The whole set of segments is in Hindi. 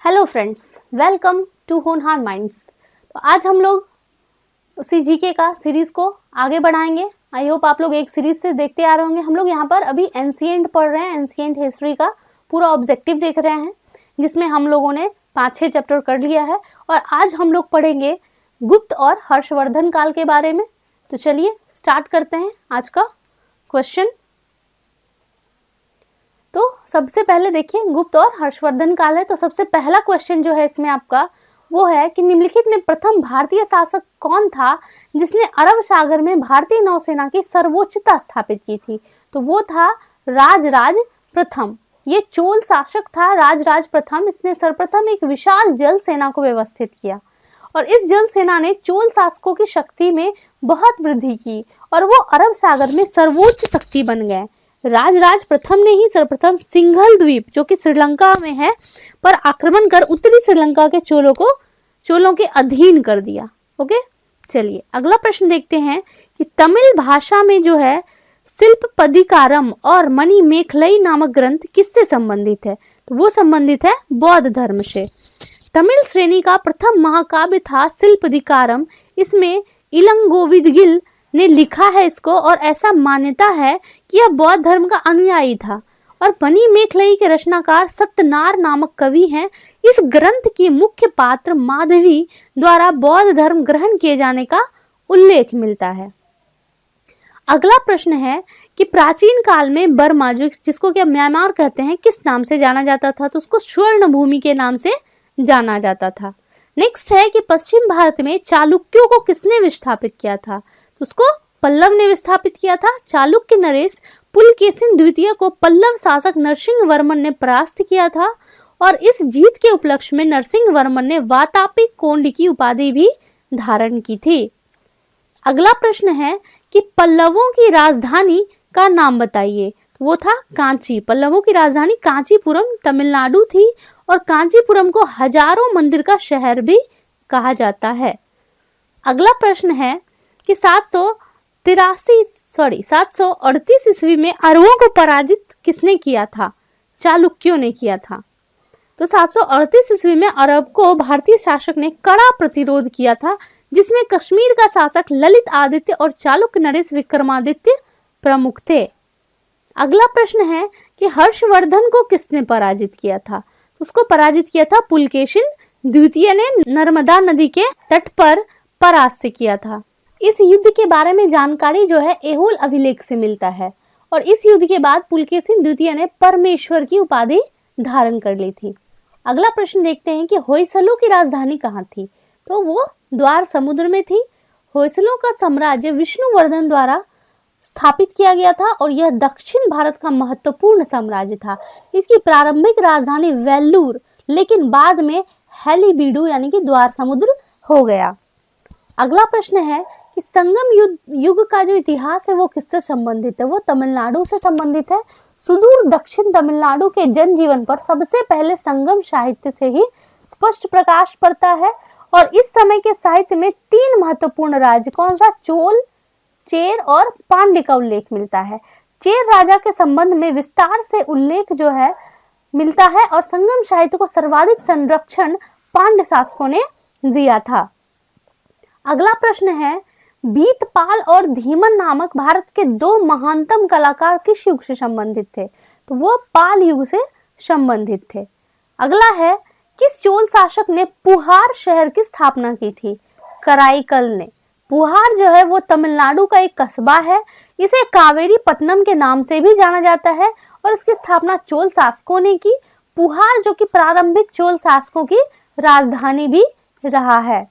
हेलो फ्रेंड्स, वेलकम टू होनहार माइंड्स। तो आज हम लोग उसी जीके का सीरीज को आगे बढ़ाएंगे। आई होप आप लोग एक सीरीज से देखते आ रहे होंगे। हम लोग यहाँ पर अभी एंशिएंट पढ़ रहे हैं, एंशिएंट हिस्ट्री का पूरा ऑब्जेक्टिव देख रहे हैं, जिसमें हम लोगों ने 5-6 चैप्टर कर लिया है। और आज हम लोग पढ़ेंगे गुप्त और हर्षवर्धन काल के बारे में। तो चलिए स्टार्ट करते हैं आज का क्वेश्चन। तो सबसे पहले देखिए, गुप्त और हर्षवर्धन काल है। तो सबसे पहला क्वेश्चन जो है इसमें आपका वो है कि निम्नलिखित में प्रथम भारतीय शासक कौन था जिसने अरब सागर में भारतीय नौसेना की सर्वोच्चता स्थापित की थी। तो वो था राजराज प्रथम। ये चोल शासक था राजराज प्रथम। इसने सर्वप्रथम एक विशाल जल सेना को व्यवस्थित किया और इस जल सेना ने चोल शासकों की शक्ति में बहुत वृद्धि की और वो अरब सागर में सर्वोच्च शक्ति बन गए। राजराज प्रथम ने ही सर्वप्रथम सिंघल द्वीप, जो कि श्रीलंका में है, पर आक्रमण कर उत्तरी श्रीलंका के चोलों के अधीन कर दिया। ओके, चलिए अगला प्रश्न देखते हैं कि तमिल भाषा में जो है शिल्पपदिकारम और मणिमेखलई नामक ग्रंथ किससे संबंधित है। तो वो संबंधित है बौद्ध धर्म से। तमिल श्रेणी का प्रथम महाकाव्य था शिल्पदिकारम। इसमें इलंगोविदगिल ने लिखा है इसको और ऐसा मान्यता है कि यह बौद्ध धर्म का अनुयायी था। और मणिमेखलई के रचनाकार सत्यनार नामक कवि हैं। इस ग्रंथ की मुख्य पात्र माधवी द्वारा बौद्ध धर्म ग्रहण किए जाने का उल्लेख मिलता है। अगला प्रश्न है कि प्राचीन काल में बर्मा, जिसको क्या म्यांमार कहते हैं, किस नाम से जाना जाता था। तो उसको स्वर्ण भूमि के नाम से जाना जाता था। नेक्स्ट है कि पश्चिम भारत में चालुक्यों को किसने विस्थापित किया था। उसको पल्लव ने विस्थापित किया था। चालुक्य नरेश पुलकेशिन द्वितीय को पल्लव शासक नरसिंह वर्मन ने परास्त किया था और इस जीत के उपलक्ष्य में नरसिंह वर्मन ने वातापी कोंड की उपाधि भी धारण की थी। अगला प्रश्न है कि पल्लवों की राजधानी का नाम बताइए। वो था कांची। पल्लवों की राजधानी कांचीपुरम तमिलनाडु थी और कांचीपुरम को हजारों मंदिर का शहर भी कहा जाता है। अगला प्रश्न है कि 738 ईस्वी में अरबों को पराजित किसने किया था। चालुक्यों ने किया था। तो 738 ईस्वी में अरब को भारतीय शासक ने कड़ा प्रतिरोध किया था, जिसमें कश्मीर का शासक ललित आदित्य और चालुक्य नरेश विक्रमादित्य प्रमुख थे। अगला प्रश्न है कि हर्षवर्धन को किसने पराजित किया था। उसको पराजित किया था पुलकेशिन द्वितीय ने। नर्मदा नदी के तट पर परास्त किया था। इस युद्ध के बारे में जानकारी जो है एहोल अभिलेख से मिलता है और इस युद्ध के बाद पुलकेशिन द्वितीय ने परमेश्वर की उपाधि धारण कर ली थी। अगला प्रश्न देखते हैं कि होयसलों की राजधानी कहाँ थी। तो वो द्वार समुद्र में थी। होयसलों का साम्राज्य विष्णुवर्धन द्वारा स्थापित किया गया था और यह दक्षिण भारत का महत्वपूर्ण साम्राज्य था। इसकी प्रारंभिक राजधानी वेल्लूर, लेकिन बाद में हेलीबीडू यानी कि द्वार समुद्र हो गया। अगला प्रश्न है कि संगम युग का जो इतिहास है वो किससे संबंधित है। वो तमिलनाडु से संबंधित है। सुदूर दक्षिण तमिलनाडु के जनजीवन पर सबसे पहले संगम साहित्य से ही स्पष्ट प्रकाश पड़ता है और इस समय के साहित्य में 3 महत्वपूर्ण राज्य, कौन सा, चोल, चेर और पांड्य का उल्लेख मिलता है। चेर राजा के संबंध में विस्तार से उल्लेख जो है मिलता है और संगम साहित्य को सर्वाधिक संरक्षण पांड्य शासकों ने दिया था। अगला प्रश्न है बीतपाल और धीमन नामक भारत के 2 महानतम कलाकार किस युग से संबंधित थे। तो वो पाल युग से संबंधित थे। अगला है किस चोल शासक ने पुहार शहर की स्थापना की थी। कराईकल ने। पुहार जो है वो तमिलनाडु का एक कस्बा है। इसे कावेरी पट्टनम के नाम से भी जाना जाता है और इसकी स्थापना चोल शासकों ने की। पुहार जो कि प्रारंभिक चोल शासकों की राजधानी भी रहा है।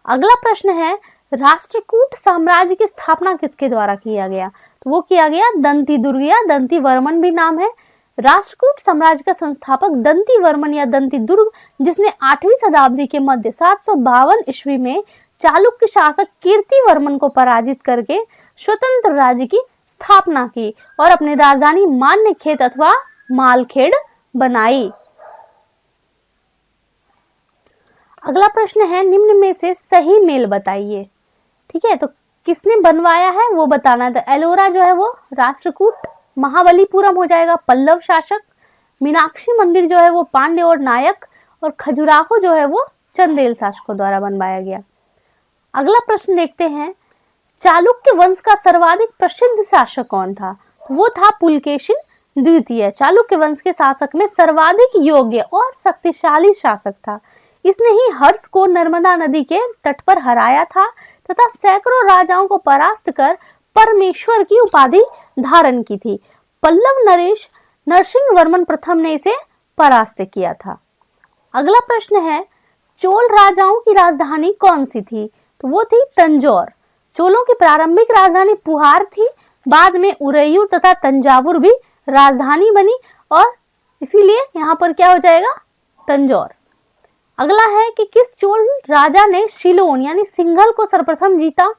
अगला प्रश्न है राष्ट्रकूट साम्राज्य की स्थापना किसके द्वारा किया गया। तो वो किया गया दंती दुर्ग या दंती वर्मन भी नाम है। राष्ट्रकूट साम्राज्य का संस्थापक दंती वर्मन या दंती दुर्ग, जिसने 8वीं शताब्दी के मध्य 752 ईस्वी में चालुक्य शासक कीर्ति वर्मन को पराजित करके स्वतंत्र राज्य की स्थापना की और अपनी राजधानी मान्यखेत अथवा मालखेड़ बनाई। अगला प्रश्न है निम्न में से सही मेल बताइए। ठीक है, तो किसने बनवाया है वो बताना है। तो एलोरा जो है वो राष्ट्रकूट, महाबलीपुरम हो जाएगा पल्लव शासक, मीनाक्षी मंदिर जो है वो पांड्य और नायक, और खजुराहो जो है वो चंदेल शासकों द्वारा बनवाया गया। अगला प्रश्न देखते हैं, चालुक्य वंश का सर्वाधिक प्रसिद्ध शासक कौन था? वो था पुलकेशिन द्वितीय। चालुक्य वंश के शासक में सर्वाधिक योग्य और शक्तिशाली शासक था। इसने ही हर्ष को नर्मदा नदी के तट पर हराया था तथा सैकड़ों राजाओं को परास्त कर परमेश्वर की उपाधि धारण की थी। पल्लव नरेश नरसिंह वर्मन प्रथम ने इसे परास्त किया था। अगला प्रश्न है, चोल राजाओं की राजधानी कौन सी थी? तो वो थी तंजौर। चोलों की प्रारंभिक राजधानी पुहार थी, बाद में उरैयूर तथा तंजावुर भी राजधानी बनी और इसीलिए यहाँ पर क्या हो जाएगा? तंजौर। अगला है कि किस चोल राजा ने सिलोन यानी सिंघल को सर्वप्रथम जीता?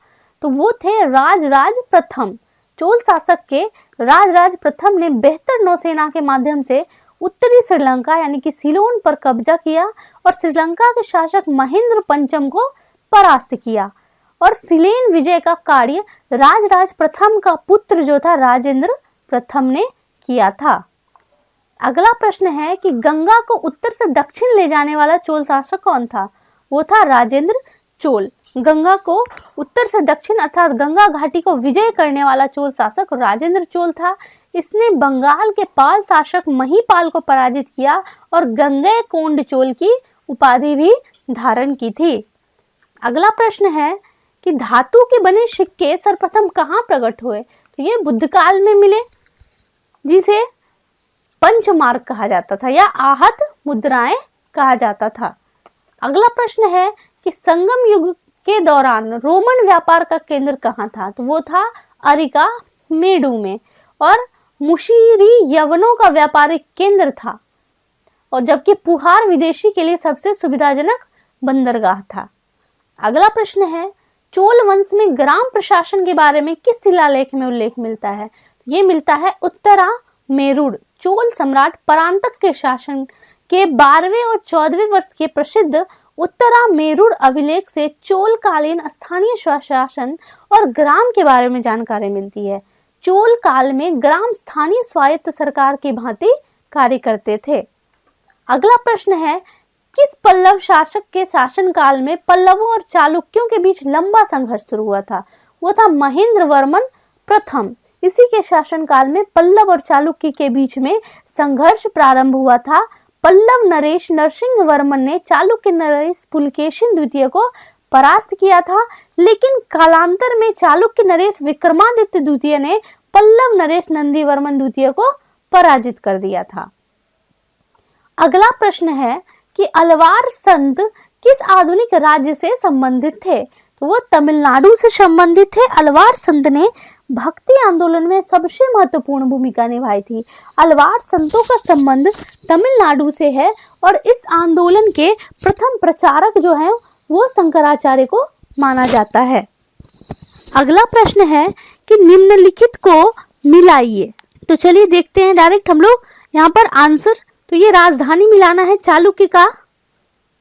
तो वो थे राजराज प्रथम। चोल शासक के राजराज प्रथम ने बेहतर नौसेना के माध्यम से उत्तरी श्रीलंका यानी कि सिलोन पर कब्जा किया और श्रीलंका के शासक महेंद्र पंचम को परास्त किया और सिलेन विजय का कार्य राजराज प्रथम का पुत्र जो था राजेंद्र प्रथम ने किया था। अगला प्रश्न है कि गंगा को उत्तर से दक्षिण ले जाने वाला चोल शासक कौन था? वो था राजेंद्र चोल। गंगा को उत्तर से दक्षिण अर्थात गंगा घाटी को विजय करने वाला चोल शासक राजेंद्र चोल था। इसने बंगाल के पाल शासक महीपाल को पराजित किया और गंगैकोंड चोल की उपाधि भी धारण की थी। अगला प्रश्न है कि धातु के बने सिक्के सर्वप्रथम कहाँ प्रकट हुए? तो ये बुद्ध काल में मिले, जिसे पंचमार्क कहा जाता था या आहत मुद्राएं कहा जाता था। अगला प्रश्न है कि संगम युग के दौरान रोमन व्यापार का केंद्र कहाँ था? तो वो था अरिका मेडू में और मुशीरी यवनों का व्यापारिक केंद्र था और जबकि पुहार विदेशी के लिए सबसे सुविधाजनक बंदरगाह था। अगला प्रश्न है, चोल वंश में ग्राम प्रशासन के बारे में किस शिलालेख में उल्लेख मिलता है? ये मिलता है उत्तरा मेरुड़। चोल सम्राट परांतक के शासन के 12वें और 14वें वर्ष के प्रसिद्ध उत्तरा मेरुड़ अभिलेख से चोल कालीन स्थानीय स्वशासन और ग्राम के बारे में जानकारी मिलती है। चोल काल में ग्राम स्थानीय स्वायत्त सरकार की भांति कार्य करते थे। अगला प्रश्न है, किस पल्लव शासक के शासन काल में पल्लवों और चालुक्यों के बीच लंबा संघर्ष शुरू हुआ था? वो था महेंद्र वर्मन प्रथम। इसी के शासन काल में पल्लव और चालुक्य के बीच में संघर्ष प्रारंभ हुआ था। पल्लव नरेश नरसिंह वर्मन ने चालुक्य नरेश पुलकेशिन द्वितीय को परास्त किया था, लेकिन कालांतर में चालुक्य नरेश विक्रमादित्य द्वितीय ने पल्लव नरेश नंदी वर्मन द्वितीय को पराजित कर दिया था। अगला प्रश्न है कि अलवार संत किस आधुनिक राज्य से संबंधित थे? तो वो तमिलनाडु से संबंधित थे। अलवार संत ने भक्ति आंदोलन में सबसे महत्वपूर्ण भूमिका निभाई थी। अलवार संतों का संबंध तमिलनाडु से है और इस आंदोलन के प्रथम प्रचारक जो हैं वो शंकराचार्य को माना जाता है। अगला प्रश्न है कि निम्नलिखित को मिलाइए। तो चलिए देखते हैं डायरेक्ट हम लोग यहाँ पर आंसर। तो ये राजधानी मिलाना है चालुक्य का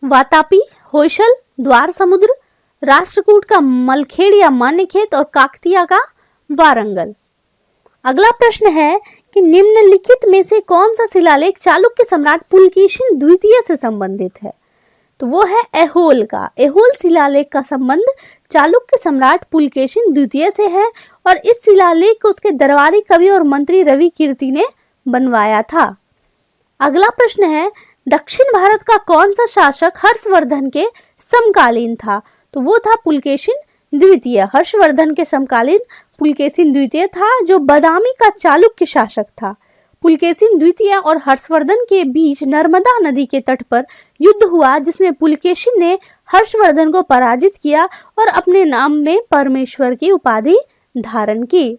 वातापी, होयसल द्वार समुद्र, राष्ट्रकूट का मलखेड़ या मान्यखेत और काकतिया का वारंगल। अगला प्रश्न है कि निम्नलिखित में से कौन सा शिलालेख चालुक्य सम्राट पुलकेशिन द्वितीय से संबंधित है? तो वो है ऐहोल का। ऐहोल शिलालेख का संबंध चालुक्य सम्राट पुलकेशिन द्वितीय से है और इस शिलालेख को उसके दरबारी कवि और मंत्री रवि कीर्ति ने बनवाया था। अगला प्रश्न है, दक्षिण भारत का कौन सा शासक हर्षवर्धन के समकालीन था? तो वो था पुलकेशिन द्वितीय। हर्षवर्धन के समकालीन पुलकेशिन द्वितीय था जो बादामी का चालुक्य शासक था। पुलकेशिन द्वितीय और हर्षवर्धन के बीच नर्मदा नदी के तट पर युद्ध हुआ जिसमें पुलकेशिन ने हर्षवर्धन को पराजित किया और अपने नाम में परमेश्वर की उपाधि धारण की।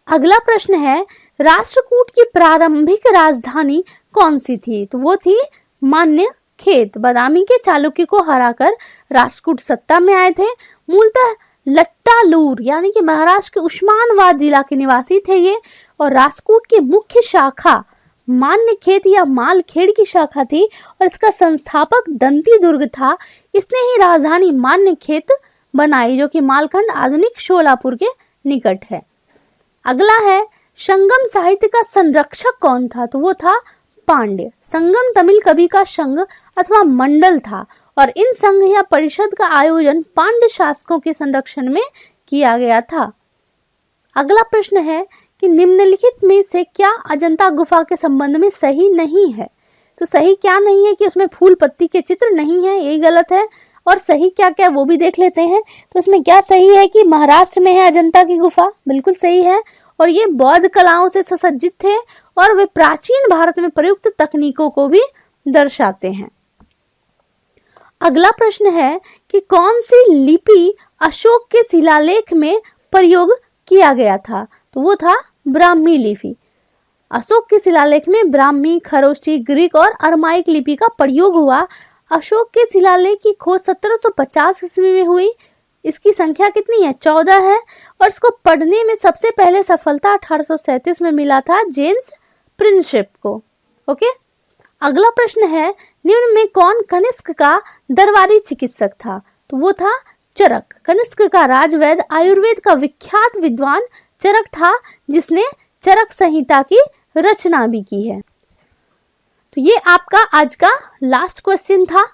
अगला प्रश्न है, राष्ट्रकूट की प्रारंभिक राजधानी कौन सी थी? तो वो थी मान्यखेत। बादामी के चालुक्य को हराकर राष्ट्रकूट सत्ता में आए थे। मूलतः लट्टालूर यानी कि महाराष्ट्र के उस्मानाबाद जिला के निवासी थे ये और राष्ट्रकूट की मुख्य शाखा मान्यखेत या मालखेड़ की शाखा थी और इसका संस्थापक दंती दुर्ग था। इसने ही राजधानी मान्यखेत बनाई जो कि मालखंड आधुनिक शोलापुर के निकट है। अगला है, संगम साहित्य का संरक्षक कौन था? तो वो था पांड्य। संगम तमिल कवि का संघ अथवा मंडल था और इन संघ या परिषद का आयोजन पांड्य शासकों के संरक्षण में किया गया था। अगला प्रश्न है कि निम्नलिखित में से क्या अजंता गुफा के संबंध में सही नहीं है? तो सही क्या नहीं है कि उसमें फूल पत्ती के चित्र नहीं है, यही गलत है। और सही क्या क्या वो भी देख लेते हैं। तो इसमें क्या सही है कि महाराष्ट्र में है अजंता की गुफा, बिल्कुल सही है। और ये बौद्ध कलाओं से सुसज्जित थे और वे प्राचीन भारत में प्रयुक्त तकनीकों को भी दर्शाते हैं। अगला प्रश्न है कि कौन सी लिपि अशोक के शिलालेख में प्रयोग किया गया था? तो वो था ब्राह्मी लिपि। अशोक के शिलालेख में ब्राह्मी, खरोष्टी, ग्रीक और अरमाइक लिपि का प्रयोग हुआ। अशोक के शिलालेख की खोज 1750 ईस्वी में हुई। इसकी संख्या कितनी है? 14 है। और इसको पढ़ने में सबसे पहले सफलता 1837 में मिला था जेम्स प्रिंसेप को। ओके, अगला प्रश्न है निम्न में कौन कनिष्क का दरबारी चिकित्सक था? तो वो था चरक। कनिष्क का राजवैद्य आयुर्वेद का विख्यात विद्वान चरक था, जिसने चरक संहिता की रचना भी की है। तो ये आपका आज का लास्ट क्वेश्चन था।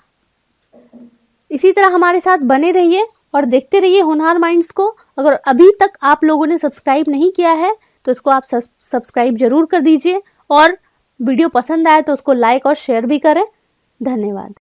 इसी तरह हमारे साथ बने रहिए और देखते रहिए होनहार माइंड्स को। अगर अभी तक आप लोगों ने सब्सक्राइब नहीं किया है तो इसको आप सब्सक्राइब जरूर कर दीजिए और वीडियो पसंद आए तो उसको लाइक और शेयर भी करें। धन्यवाद।